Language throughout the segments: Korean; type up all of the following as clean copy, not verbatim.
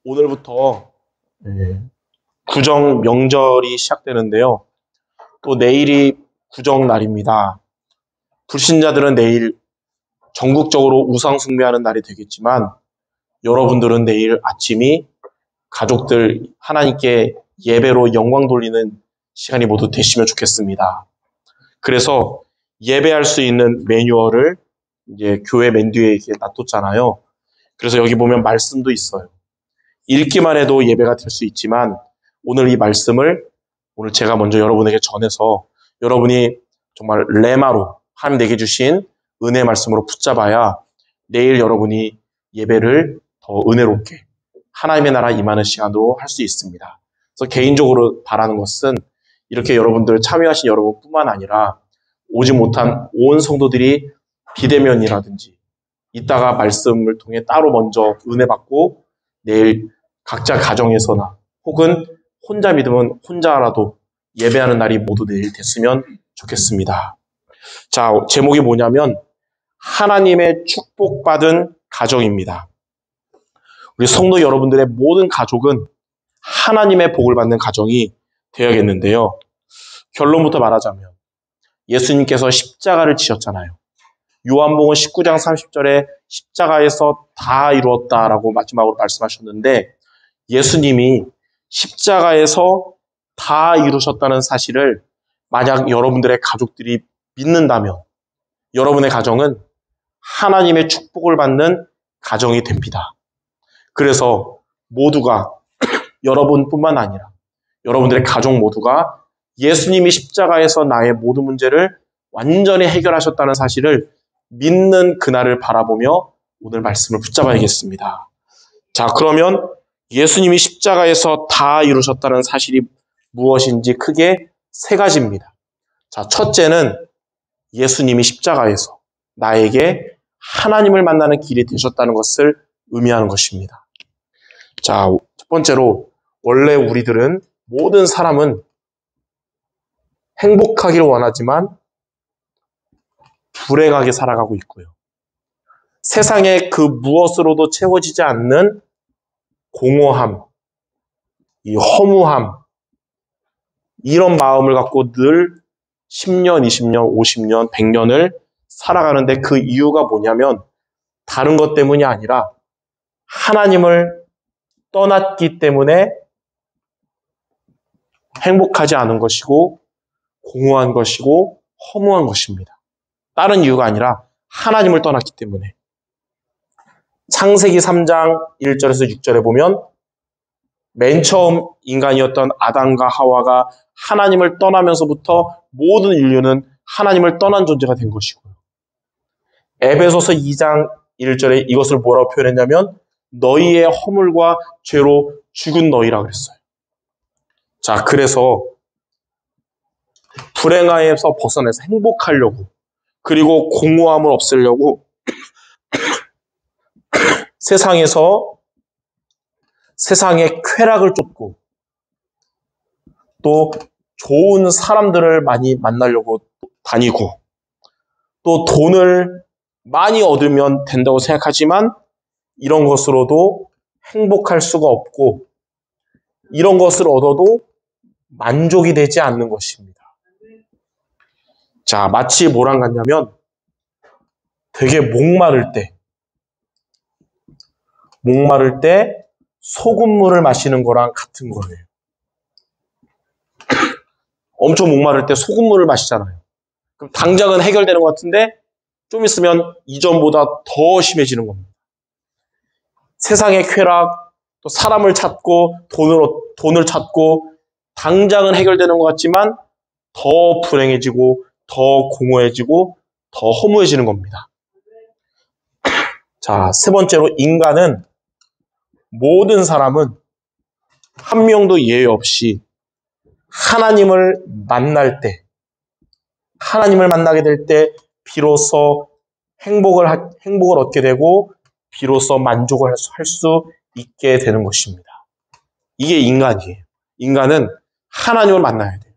오늘부터 구정 명절이 시작되는데요. 또 내일이 구정 날입니다. 불신자들은 내일 전국적으로 우상 숭배하는 날이 되겠지만 여러분들은 내일 아침이 가족들 하나님께 예배로 영광 돌리는 시간이 모두 되시면 좋겠습니다. 그래서 예배할 수 있는 매뉴얼을 이제 교회 맨 뒤에 이렇게 놔뒀잖아요. 그래서 여기 보면 말씀도 있어요. 읽기만 해도 예배가 될 수 있지만 오늘 이 말씀을 오늘 제가 먼저 여러분에게 전해서 여러분이 정말 레마로 하나님 내게 주신 은혜 말씀으로 붙잡아야 내일 여러분이 예배를 더 은혜롭게 하나님의 나라 임하는 시간으로 할 수 있습니다. 그래서 개인적으로 바라는 것은 이렇게 여러분들 참여하신 여러분뿐만 아니라 오지 못한 온 성도들이 비대면이라든지 이따가 말씀을 통해 따로 먼저 은혜 받고 내일 각자 가정에서나 혹은 혼자 믿으면 혼자라도 예배하는 날이 모두 내일 됐으면 좋겠습니다. 자, 제목이 뭐냐면 하나님의 축복받은 가정입니다. 우리 성도 여러분들의 모든 가족은 하나님의 복을 받는 가정이 되어야겠는데요. 결론부터 말하자면 예수님께서 십자가를 지셨잖아요. 요한복음 19장 30절에 십자가에서 다 이루었다라고 마지막으로 말씀하셨는데 예수님이 십자가에서 다 이루셨다는 사실을 만약 여러분들의 가족들이 믿는다면 여러분의 가정은 하나님의 축복을 받는 가정이 됩니다. 그래서 모두가 여러분뿐만 아니라 여러분들의 가족 모두가 예수님이 십자가에서 나의 모든 문제를 완전히 해결하셨다는 사실을 믿는 그날을 바라보며 오늘 말씀을 붙잡아야겠습니다. 자, 그러면 예수님이 십자가에서 다 이루셨다는 사실이 무엇인지 크게 세 가지입니다. 자, 첫째는 예수님이 십자가에서 나에게 하나님을 만나는 길이 되셨다는 것을 의미하는 것입니다. 자, 첫 번째로 원래 우리들은 모든 사람은 행복하기를 원하지만 불행하게 살아가고 있고요. 세상에 그 무엇으로도 채워지지 않는 공허함, 이 허무함, 이런 마음을 갖고 늘 10년, 20년, 50년, 100년을 살아가는데 그 이유가 뭐냐면 다른 것 때문이 아니라 하나님을 떠났기 때문에 행복하지 않은 것이고 공허한 것이고 허무한 것입니다. 다른 이유가 아니라 하나님을 떠났기 때문에. 창세기 3장 1절에서 6절에 보면 맨 처음 인간이었던 아담과 하와가 하나님을 떠나면서부터 모든 인류는 하나님을 떠난 존재가 된 것이고요. 에베소서 2장 1절에 이것을 뭐라고 표현했냐면 너희의 허물과 죄로 죽은 너희라 그랬어요. 자, 그래서 불행함에서 벗어나서 행복하려고 그리고 공허함을 없애려고 세상에서 세상의 쾌락을 쫓고 또 좋은 사람들을 많이 만나려고 다니고 또 돈을 많이 얻으면 된다고 생각하지만 이런 것으로도 행복할 수가 없고 이런 것을 얻어도 만족이 되지 않는 것입니다. 자, 마치 뭐랑 같냐면 되게 목마를 때 소금물을 마시는 거랑 같은 거예요. 엄청 목마를 때 소금물을 마시잖아요. 그럼 당장은 해결되는 것 같은데 좀 있으면 이전보다 더 심해지는 겁니다. 세상의 쾌락, 또 사람을 찾고 돈을 찾고 당장은 해결되는 것 같지만 더 불행해지고 더 공허해지고 더 허무해지는 겁니다. 자, 세 번째로 인간은 모든 사람은 한 명도 예외 없이 하나님을 만나게 될 때 비로소 행복을 얻게 되고 비로소 만족을 할 수 있게 되는 것입니다. 이게 인간이에요. 인간은 하나님을 만나야 돼요.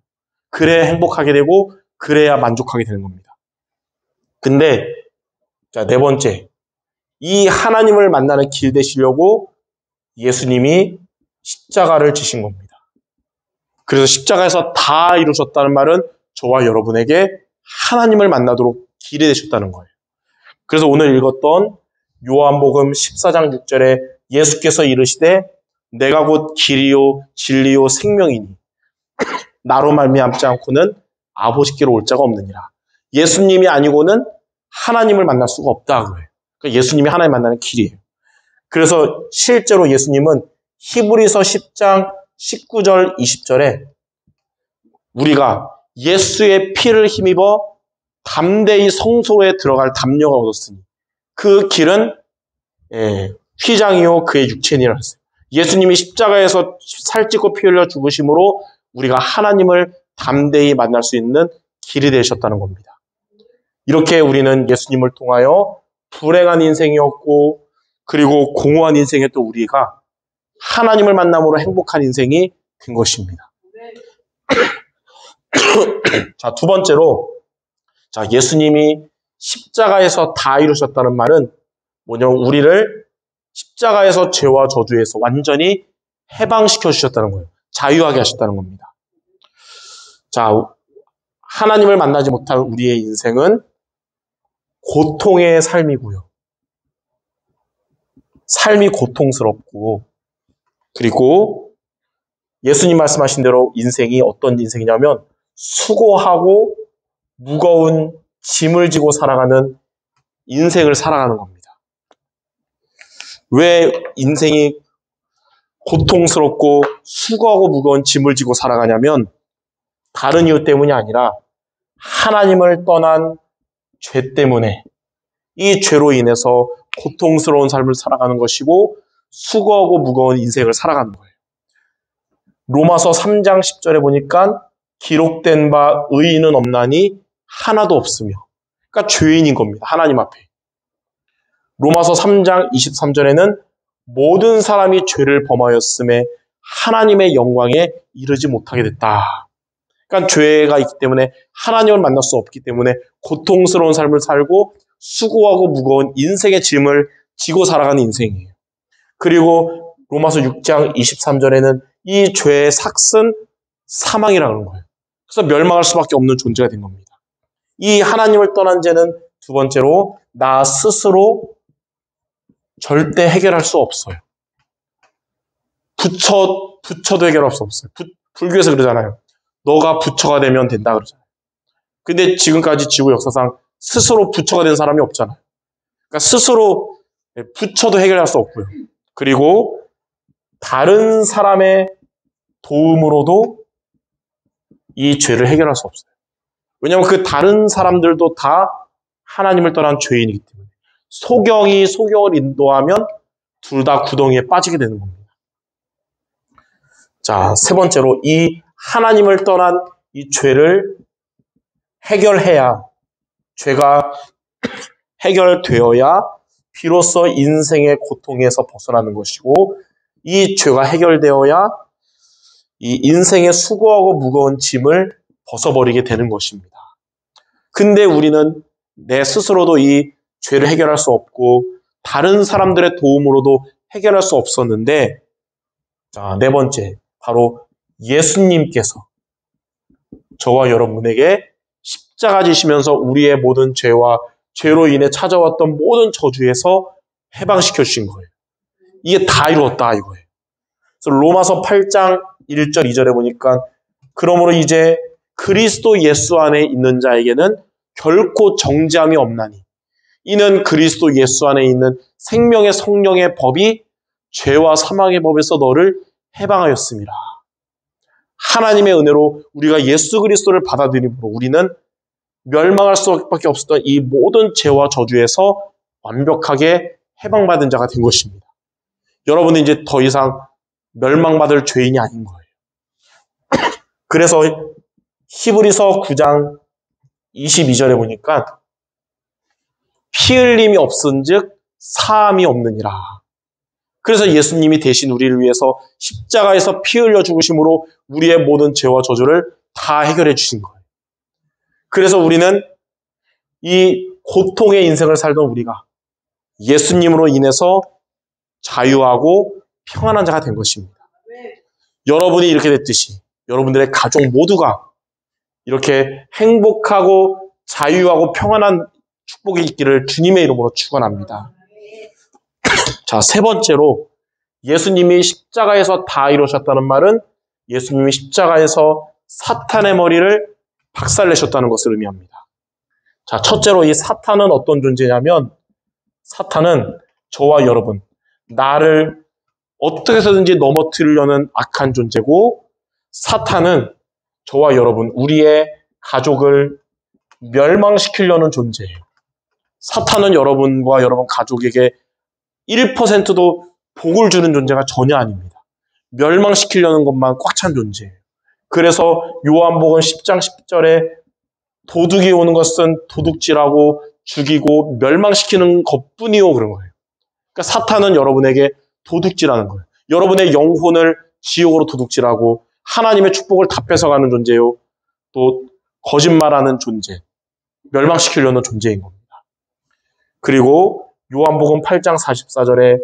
그래야 행복하게 되고 그래야 만족하게 되는 겁니다. 근데 자, 네 번째, 이 하나님을 만나는 길 되시려고 예수님이 십자가를 지신 겁니다. 그래서 십자가에서 다 이루셨다는 말은 저와 여러분에게 하나님을 만나도록 길이 되셨다는 거예요. 그래서 오늘 읽었던 요한복음 14장 6절에 예수께서 이르시되 내가 곧 길이요 진리요 생명이니 나로 말미암지 않고는 아버지께로 올 자가 없느니라. 예수님이 아니고는 하나님을 만날 수가 없다 그래요. 그러니까 예수님이 하나님 만나는 길이에요. 그래서 실제로 예수님은 히브리서 10장 19절 20절에 우리가 예수의 피를 힘입어 담대히 성소에 들어갈 담력을 얻었으니 그 길은 휘장이요 그의 육체니라 했어요. 예수님이 십자가에서 살찌고 피 흘려 죽으심으로 우리가 하나님을 담대히 만날 수 있는 길이 되셨다는 겁니다. 이렇게 우리는 예수님을 통하여 불행한 인생이었고 그리고 공허한 인생이었던 우리가 하나님을 만남으로 행복한 인생이 된 것입니다. 자, 두 번째로 자, 예수님이 십자가에서 다 이루셨다는 말은 뭐냐면 우리를 십자가에서 죄와 저주에서 완전히 해방시켜 주셨다는 거예요. 자유하게 하셨다는 겁니다. 자, 하나님을 만나지 못한 우리의 인생은 고통의 삶이고요. 삶이 고통스럽고 그리고 예수님 말씀하신 대로 인생이 어떤 인생이냐면 수고하고 무거운 짐을 지고 살아가는 인생을 살아가는 겁니다. 왜 인생이 고통스럽고 수고하고 무거운 짐을 지고 살아가냐면 다른 이유 때문이 아니라 하나님을 떠난 죄 때문에 이 죄로 인해서 고통스러운 삶을 살아가는 것이고 수고하고 무거운 인생을 살아가는 거예요. 로마서 3장 10절에 보니까 기록된 바 의인은 없나니 하나도 없으며 그러니까 죄인인 겁니다. 하나님 앞에. 로마서 3장 23절에는 모든 사람이 죄를 범하였음에 하나님의 영광에 이르지 못하게 됐다. 그러니까 죄가 있기 때문에 하나님을 만날 수 없기 때문에 고통스러운 삶을 살고 수고하고 무거운 인생의 짐을 지고 살아가는 인생이에요. 그리고 로마서 6장 23절에는 이 죄의 삭은 사망이라는 거예요. 그래서 멸망할 수밖에 없는 존재가 된 겁니다. 이 하나님을 떠난 죄는 두 번째로 나 스스로 절대 해결할 수 없어요. 부처도 해결할 수 없어요. 불교에서 그러잖아요. 너가 부처가 되면 된다 그러잖아요. 근데 지금까지 지구 역사상 스스로 부처가 된 사람이 없잖아요. 그러니까 스스로 부처도 해결할 수 없고요. 그리고 다른 사람의 도움으로도 이 죄를 해결할 수 없어요. 왜냐하면 그 다른 사람들도 다 하나님을 떠난 죄인이기 때문에 소경이 소경을 인도하면 둘 다 구덩이에 빠지게 되는 겁니다. 자, 세 번째로 이 하나님을 떠난 이 죄를 해결해야 죄가 해결되어야 비로소 인생의 고통에서 벗어나는 것이고 이 죄가 해결되어야 이 인생의 수고하고 무거운 짐을 벗어버리게 되는 것입니다. 근데 우리는 내 스스로도 이 죄를 해결할 수 없고 다른 사람들의 도움으로도 해결할 수 없었는데 자, 네 번째 바로 예수님께서 저와 여러분에게 십자가 지시면서 우리의 모든 죄와 죄로 인해 찾아왔던 모든 저주에서 해방시켜 주신 거예요. 이게 다 이루었다 이거예요. 그래서 로마서 8장 1절 2절에 보니까 그러므로 이제 그리스도 예수 안에 있는 자에게는 결코 정죄함이 없나니 이는 그리스도 예수 안에 있는 생명의 성령의 법이 죄와 사망의 법에서 너를 해방하였습니다. 하나님의 은혜로 우리가 예수 그리스도를 받아들임으로 우리는 멸망할 수밖에 없었던 이 모든 죄와 저주에서 완벽하게 해방받은 자가 된 것입니다. 여러분은 이제 더 이상 멸망받을 죄인이 아닌 거예요. 그래서 히브리서 9장 22절에 보니까 피 흘림이 없은즉 사함이 없느니라. 그래서 예수님이 대신 우리를 위해서 십자가에서 피 흘려 죽으심으로 우리의 모든 죄와 저주를 다 해결해 주신 거예요. 그래서 우리는 이 고통의 인생을 살던 우리가 예수님으로 인해서 자유하고 평안한 자가 된 것입니다. 여러분이 이렇게 됐듯이 여러분들의 가족 모두가 이렇게 행복하고 자유하고 평안한 축복이 있기를 주님의 이름으로 축원합니다. 자, 세 번째로 예수님이 십자가에서 다 이루셨다는 말은 예수님이 십자가에서 사탄의 머리를 박살내셨다는 것을 의미합니다. 자, 첫째로 이 사탄은 어떤 존재냐면 사탄은 저와 여러분, 나를 어떻게 해서든지 넘어뜨리려는 악한 존재고 사탄은 저와 여러분, 우리의 가족을 멸망시키려는 존재예요. 사탄은 여러분과 여러분 가족에게 1%도 복을 주는 존재가 전혀 아닙니다. 멸망시키려는 것만 꽉 찬 존재예요. 그래서 요한복음 10장 10절에 도둑이 오는 것은 도둑질하고 죽이고 멸망시키는 것뿐이요 그런 거예요. 그러니까 사탄은 여러분에게 도둑질하는 거예요. 여러분의 영혼을 지옥으로 도둑질하고 하나님의 축복을 다 뺏어가는 존재요. 또 거짓말하는 존재, 멸망시키려는 존재인 겁니다. 그리고 요한복음 8장 44절에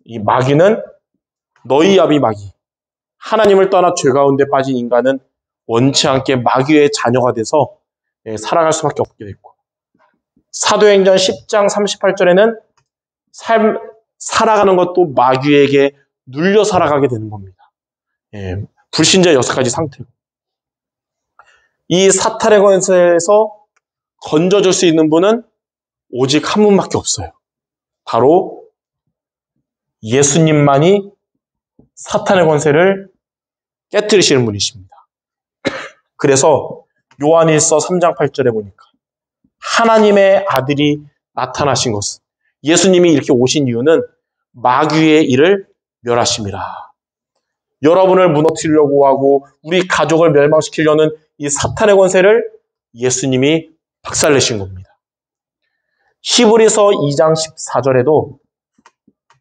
이 마귀는 너희 아비 마귀, 하나님을 떠나 죄 가운데 빠진 인간은 원치 않게 마귀의 자녀가 돼서 살아갈 수밖에 없게 됐고 사도행전 10장 38절에는 살아가는 것도 마귀에게 눌려 살아가게 되는 겁니다. 불신자 6가지 상태고 이 사탄의 권세에서 건져줄 수 있는 분은 오직 한 분밖에 없어요. 바로 예수님만이 사탄의 권세를 깨뜨리시는 분이십니다. 그래서 요한일서 3장 8절에 보니까 하나님의 아들이 나타나신 것은 예수님이 이렇게 오신 이유는 마귀의 일을 멸하심이라. 여러분을 무너뜨리려고 하고 우리 가족을 멸망시키려는 이 사탄의 권세를 예수님이 박살내신 겁니다. 히브리서 2장 14절에도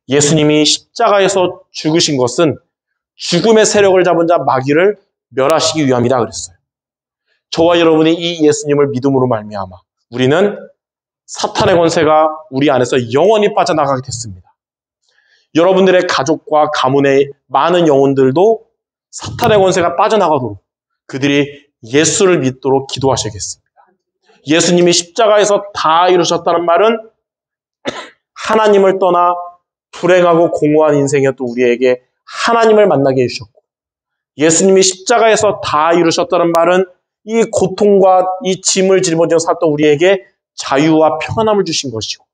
예수님이 십자가에서 죽으신 것은 죽음의 세력을 잡은 자 마귀를 멸하시기 위함이다 그랬어요. 저와 여러분이 이 예수님을 믿음으로 말미암아 우리는 사탄의 권세가 우리 안에서 영원히 빠져나가게 됐습니다. 여러분들의 가족과 가문의 많은 영혼들도 사탄의 권세가 빠져나가도록 그들이 예수를 믿도록 기도하셔야겠습니다. 예수님이 십자가에서 다 이루셨다는 말은 하나님을 떠나 불행하고 공허한 인생이었던 우리에게 하나님을 만나게 해주셨고 예수님이 십자가에서 다 이루셨다는 말은 이 고통과 이 짐을 짊어지며 살던 우리에게 자유와 평안함을 주신 것이고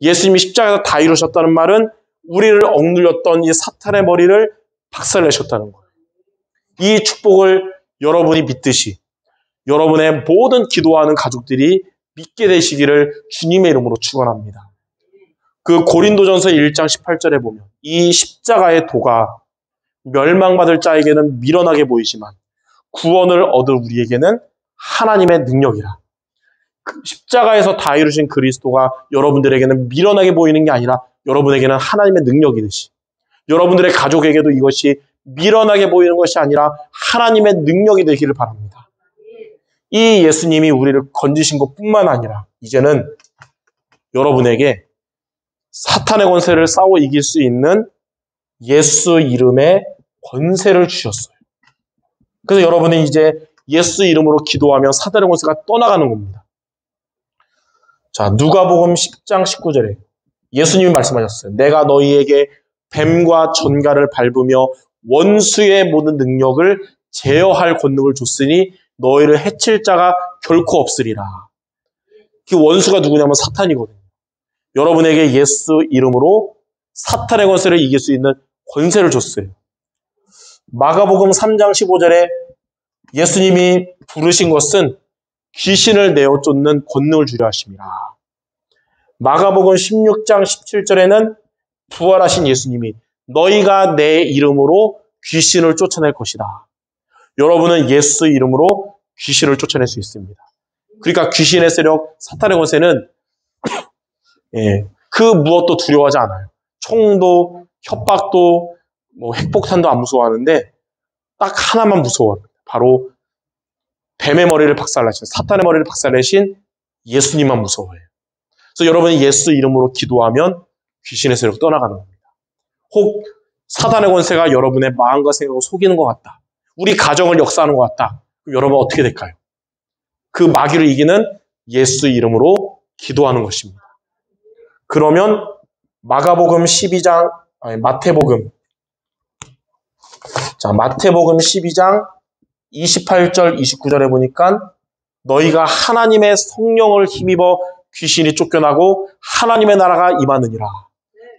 예수님이 십자가에서 다 이루셨다는 말은 우리를 억눌렸던 이 사탄의 머리를 박살내셨다는 거예요. 이 축복을 여러분이 믿듯이 여러분의 모든 기도하는 가족들이 믿게 되시기를 주님의 이름으로 축원합니다. 그 고린도전서 1장 18절에 보면 이 십자가의 도가 멸망받을 자에게는 미련하게 보이지만 구원을 얻을 우리에게는 하나님의 능력이라. 십자가에서 다 이루신 그리스도가 여러분들에게는 미련하게 보이는 게 아니라 여러분에게는 하나님의 능력이듯이 여러분들의 가족에게도 이것이 미련하게 보이는 것이 아니라 하나님의 능력이 되기를 바랍니다. 이 예수님이 우리를 건지신 것뿐만 아니라 이제는 여러분에게 사탄의 권세를 싸워 이길 수 있는 예수 이름의 권세를 주셨어요. 그래서 여러분은 이제 예수 이름으로 기도하면 사탄의 권세가 떠나가는 겁니다. 자, 누가복음 10장 19절에 예수님이 말씀하셨어요. 내가 너희에게 뱀과 전갈을 밟으며 원수의 모든 능력을 제어할 권능을 줬으니 너희를 해칠 자가 결코 없으리라. 그 원수가 누구냐면 사탄이거든요. 여러분에게 예수 이름으로 사탄의 권세를 이길 수 있는 권세를 줬어요. 마가복음 3장 15절에 예수님이 부르신 것은 귀신을 내어 쫓는 권능을 주려 하심이라. 마가복음 16장 17절에는 부활하신 예수님이 너희가 내 이름으로 귀신을 쫓아낼 것이다. 여러분은 예수 이름으로 귀신을 쫓아낼 수 있습니다. 그러니까 귀신의 세력, 사탄의 권세는 그 무엇도 두려워하지 않아요. 총도, 협박도, 핵폭탄도 안 무서워하는데 딱 하나만 무서워합니다. 바로 뱀의 머리를 박살내신, 사탄의 머리를 박살내신 예수님만 무서워해요. 그래서 여러분이 예수 이름으로 기도하면 귀신의 세력 떠나가는 겁니다. 혹 사단의 권세가 여러분의 마음과 생각을 속이는 것 같다. 우리 가정을 역사하는 것 같다. 그럼 여러분 어떻게 될까요? 그 마귀를 이기는 예수 이름으로 기도하는 것입니다. 그러면 마태복음 12장 28절 29절에 보니까 너희가 하나님의 성령을 힘입어 귀신이 쫓겨나고 하나님의 나라가 임하느니라.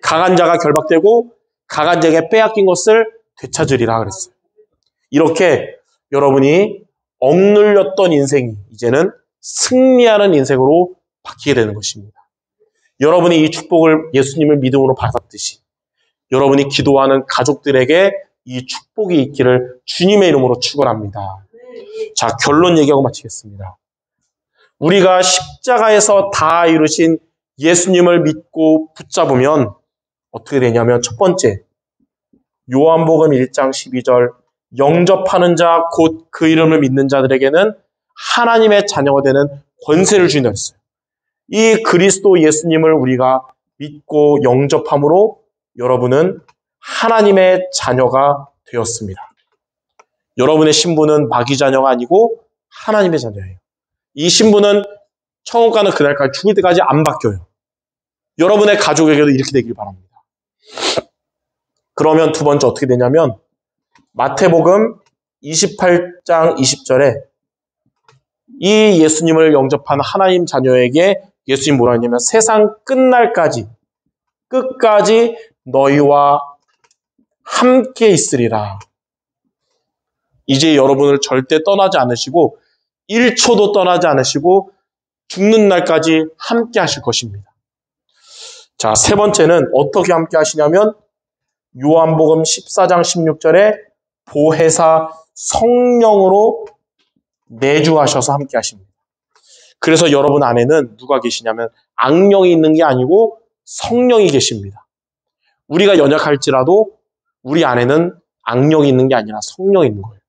강한 자가 결박되고 강한 자에게 빼앗긴 것을 되찾으리라 그랬어요. 이렇게 여러분이 억눌렸던 인생이 이제는 승리하는 인생으로 바뀌게 되는 것입니다. 여러분이 이 축복을 예수님을 믿음으로 받았듯이 여러분이 기도하는 가족들에게 이 축복이 있기를 주님의 이름으로 축원합니다. 자, 결론 얘기하고 마치겠습니다. 우리가 십자가에서 다 이루신 예수님을 믿고 붙잡으면 어떻게 되냐면 첫 번째, 요한복음 1장 12절 영접하는 자 곧 그 이름을 믿는 자들에게는 하나님의 자녀가 되는 권세를 주인다 했어요. 이 그리스도 예수님을 우리가 믿고 영접함으로 여러분은 하나님의 자녀가 되었습니다. 여러분의 신분은 마귀 자녀가 아니고 하나님의 자녀예요. 이 신분은 천국 가는 그날까지 죽을 때까지 안 바뀌어요. 여러분의 가족에게도 이렇게 되길 바랍니다. 그러면 두 번째 어떻게 되냐면 마태복음 28장 20절에 이 예수님을 영접한 하나님 자녀에게 예수님 뭐라 했냐면 세상 끝날까지 끝까지 너희와 함께 있으리라. 이제 여러분을 절대 떠나지 않으시고 1초도 떠나지 않으시고 죽는 날까지 함께 하실 것입니다. 자, 세 번째는 어떻게 함께 하시냐면 요한복음 14장 16절에 보혜사 성령으로 내주하셔서 함께 하십니다. 그래서 여러분 안에는 누가 계시냐면 악령이 있는 게 아니고 성령이 계십니다. 우리가 연약할지라도 우리 안에는 악령이 있는 게 아니라 성령이 있는 거예요.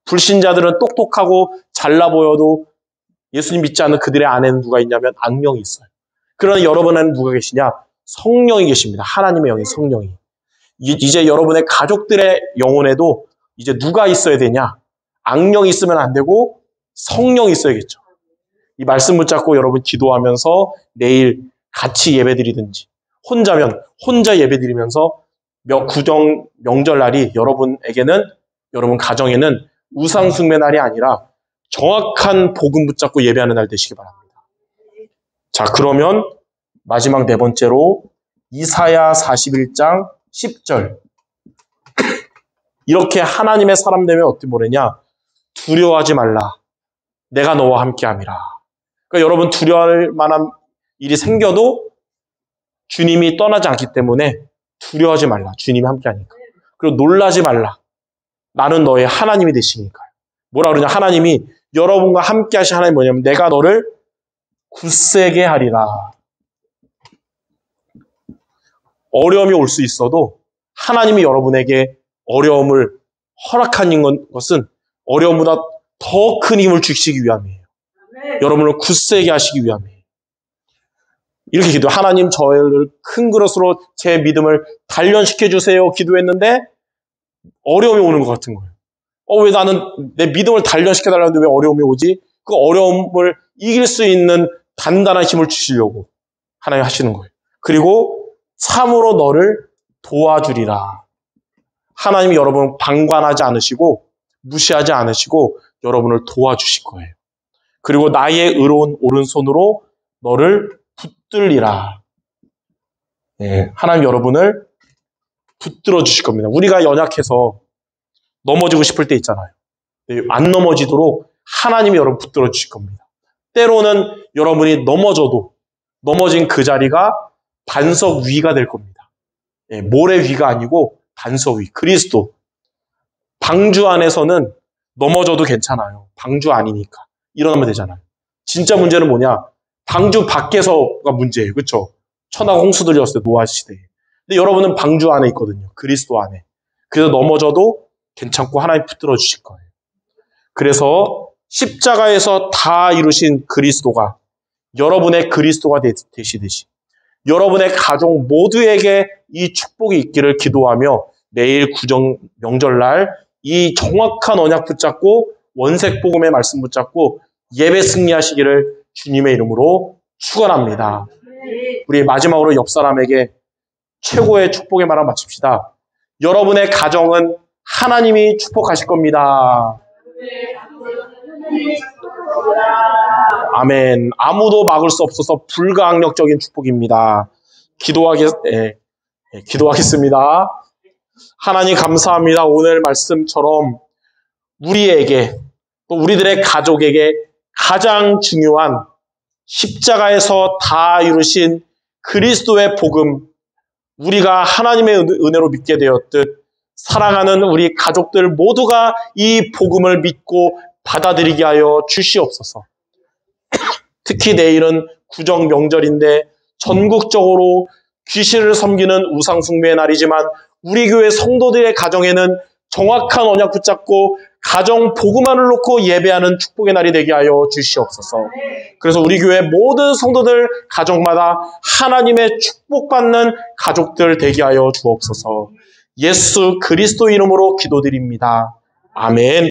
불신자들은 똑똑하고 잘나 보여도 예수님 믿지 않는 그들의 안에는 누가 있냐면 악령이 있어요. 그러나 여러분 안에는 누가 계시냐? 성령이 계십니다. 하나님의 영이 성령이. 이제 여러분의 가족들의 영혼에도 이제 누가 있어야 되냐? 악령이 있으면 안 되고 성령이 있어야겠죠. 이 말씀 붙잡고 여러분 기도하면서 내일 같이 예배드리든지 혼자면 혼자 예배드리면서 구정 명절날이 여러분에게는 여러분 가정에는 우상숭배 날이 아니라 정확한 복음 붙잡고 예배하는 날 되시기 바랍니다. 자, 그러면 마지막 네 번째로 이사야 41장 10절 이렇게 하나님의 사람 되면 어떻게 뭐래냐? 두려워하지 말라. 내가 너와 함께함이라. 그러니까 여러분 두려워할 만한 일이 생겨도 주님이 떠나지 않기 때문에 두려워하지 말라. 주님이 함께하니까. 그리고 놀라지 말라. 나는 너의 하나님이 되시니까요. 뭐라 그러냐? 하나님이 여러분과 함께 하신 하나님이 뭐냐면 내가 너를 굳세게 하리라. 어려움이 올 수 있어도 하나님이 여러분에게 어려움을 허락하는 것은 어려움보다 더 큰 힘을 주시기 위함이에요. 여러분을 굳세게 하시기 위함이에요. 이렇게 기도, 하나님 저를 큰 그릇으로 제 믿음을 단련시켜 주세요. 기도했는데 어려움이 오는 것 같은 거예요. 왜 나는 내 믿음을 단련시켜 달라는데 왜 어려움이 오지? 그 어려움을 이길 수 있는 단단한 힘을 주시려고 하나님 하시는 거예요. 그리고 참으로 너를 도와주리라. 하나님이 여러분 방관하지 않으시고 무시하지 않으시고 여러분을 도와주실 거예요. 그리고 나의 의로운 오른손으로 너를 붙들리라. 네, 하나님 여러분을 붙들어 주실 겁니다. 우리가 연약해서 넘어지고 싶을 때 있잖아요. 안 넘어지도록 하나님이 여러분 붙들어 주실 겁니다. 때로는 여러분이 넘어져도 넘어진 그 자리가 반석 위가 될 겁니다. 네, 모래 위가 아니고 반석 위, 그리스도. 방주 안에서는 넘어져도 괜찮아요. 방주 아니니까. 일어나면 되잖아요. 진짜 문제는 뭐냐? 방주 밖에서가 문제예요. 그렇죠? 천하가 홍수들이었을 때 노아 시대에. 근데 여러분은 방주 안에 있거든요. 그리스도 안에. 그래서 넘어져도 괜찮고 하나님 붙들어 주실 거예요. 그래서 십자가에서 다 이루신 그리스도가 여러분의 그리스도가 되시듯이 여러분의 가족 모두에게 이 축복이 있기를 기도하며 내일 구정 명절날 이 정확한 언약 붙잡고 원색 복음의 말씀 붙잡고 예배 승리하시기를 주님의 이름으로 축원합니다. 우리 마지막으로 옆 사람에게 최고의 축복의 말을 마칩시다. 여러분의 가정은 하나님이 축복하실 겁니다. 아멘. 아무도 막을 수 없어서 불가항력적인 축복입니다. 기도하겠습니다. 하나님 감사합니다. 오늘 말씀처럼 우리에게 또 우리들의 가족에게 가장 중요한 십자가에서 다 이루신 그리스도의 복음, 우리가 하나님의 은혜로 믿게 되었듯 사랑하는 우리 가족들 모두가 이 복음을 믿고 받아들이게 하여 주시옵소서. 특히 내일은 구정 명절인데 전국적으로 귀신을 섬기는 우상숭배의 날이지만 우리 교회 성도들의 가정에는 정확한 언약 붙잡고 가정 복음만을 놓고 예배하는 축복의 날이 되게 하여 주시옵소서. 그래서 우리 교회 모든 성도들 가정마다 하나님의 축복받는 가족들 되게 하여 주옵소서. 예수 그리스도 이름으로 기도드립니다. 아멘.